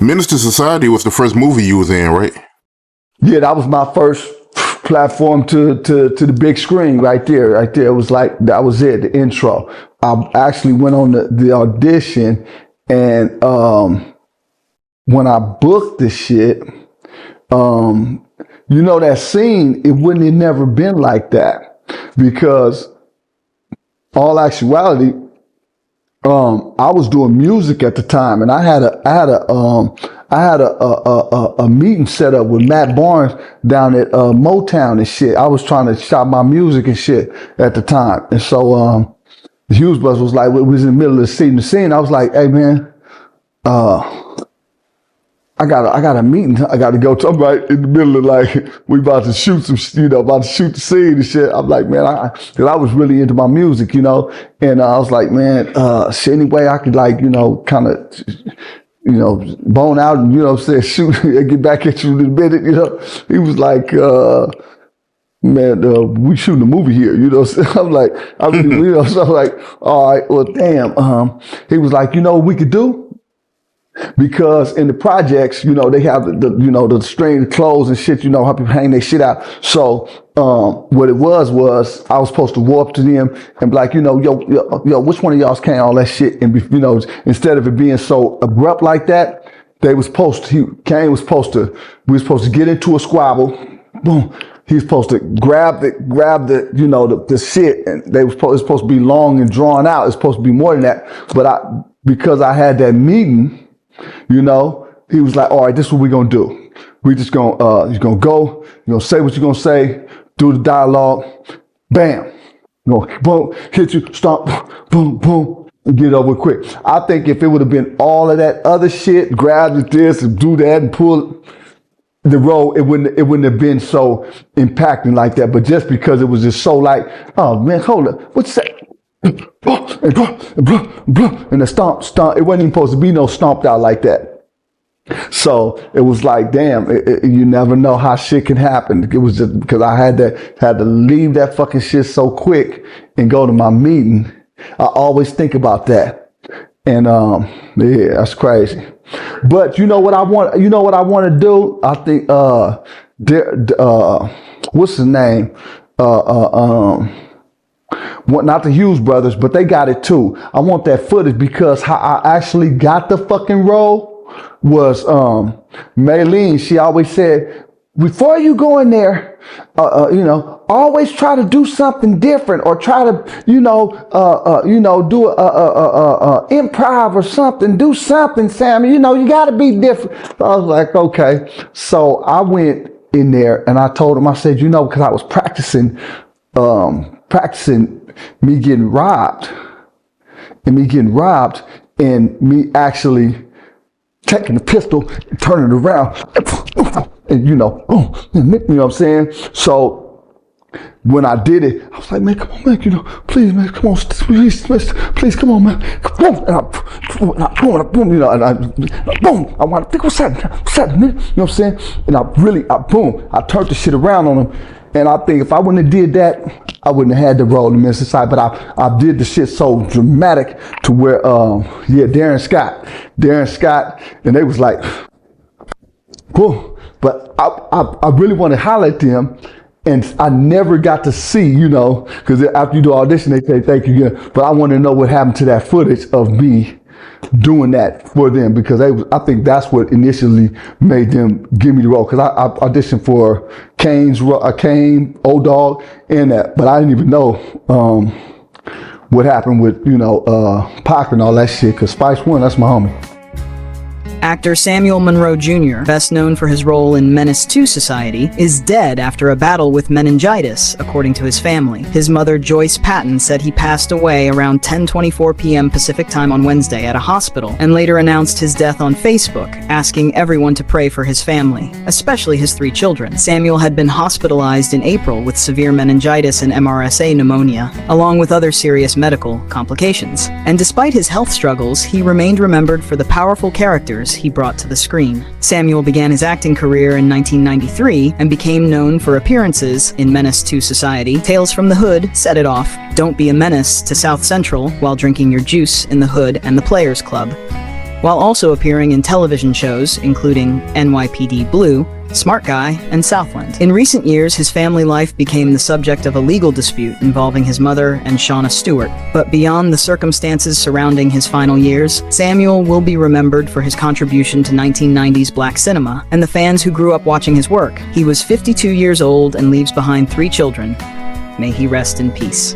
Menace II Society was the first movie you was in, right? Yeah, that was my first platform to the big screen right there. It was like, that was it, the intro. I actually went on the audition, and when I booked the shit, you know, that scene, it wouldn't have never been like that, because all actuality, I was doing music at the time, and I had a meeting set up with Matt Barnes down at Motown and shit. I was trying to shop my music and shit at the time, and so the Hughes Bus was like, we was in the middle of the scene. I was like, hey man, I got a meeting. I got to go to. I'm right in the middle of, like, we about to shoot some, about to shoot the scene and shit. I'm like, man, cause I was really into my music, and I was like, man, shit, any way I could, like, kind of, bone out and, say, shoot and get back at you in a minute, He was like, man, we shooting a movie here, So I'm like, so I'm like, all right, well, damn. He was like, what we could do? Because in the projects, they have the string clothes and shit, how people hang their shit out. So what it was I was supposed to go up to them and be like, yo, which one of y'all's carrying all that shit? And instead of it being so abrupt like that, we were supposed to get into a squabble. Boom. He was supposed to grab the shit, and it was supposed to be long and drawn out. It's supposed to be more than that. But because I had that meeting, he was like, all right, this is what we're going to do. We just going to, you're going to go, you're going to say what you're going to say, do the dialogue, bam, boom, hit you, stop, boom, boom, and get it over quick. I think if it would have been all of that other shit, grab this and do that and pull the role, it wouldn't have been so impacting like that. But just because it was just so like, oh man, hold up, what's that? And the stomp, it wasn't even supposed to be no stomped out like that. So it was like, damn, you never know how shit can happen. It was just because I had to leave that fucking shit so quick and go to my meeting. I always think about that. And yeah, that's crazy. But you know what I want to do? I think what's his name? Not the Hughes brothers, but they got it too. I want that footage, because how I actually got the fucking role was Maylene. She always said, before you go in there, always try to do something different, or try to, do improv or something. Do something, Sam. You got to be different. So I was like, okay. So I went in there and I told him, I said, because I was practicing me getting robbed, and me actually taking the pistol and turning it around, and what I'm saying? So when I did it, I was like, man, come on, man, please, man, come on, please, come on, man, come on, and I boom, and I boom, I want to think, what's that, man? You know what I'm saying? And I turned the shit around on him. And I think if I wouldn't have did that, I wouldn't have had the role in Menace II Society. But I did the shit so dramatic to where, Darren Scott, and they was like, whoa. But I really want to highlight them, and I never got to see, because after you do audition, they say thank you again. But I want to know what happened to that footage of me doing that for them, because I think that's what initially made them give me the role, because I auditioned for Kane, Old Dog, and that, but I didn't even know what happened with Pac and all that shit, because Spice One, that's my homie. Actor Samuel Monroe Jr., best known for his role in Menace II Society, is dead after a battle with meningitis, according to his family. His mother, Joyce Patton, said he passed away around 10:24 p.m. Pacific time on Wednesday at a hospital, and later announced his death on Facebook, asking everyone to pray for his family, especially his 3 children. Samuel had been hospitalized in April with severe meningitis and MRSA pneumonia, along with other serious medical complications. And despite his health struggles, he remained remembered for the powerful characters he brought to the screen. Samuel began his acting career in 1993 and became known for appearances in Menace II Society, Tales from the Hood, Set It Off, Don't Be a Menace to South Central while drinking your juice in the Hood, and the Players Club. while also appearing in television shows including NYPD Blue, Smart Guy, and Southland. In recent years, his family life became the subject of a legal dispute involving his mother and Shauna Stewart. But beyond the circumstances surrounding his final years, Samuel will be remembered for his contribution to 1990s black cinema and the fans who grew up watching his work. He was 52 years old and leaves behind 3 children. May he rest in peace.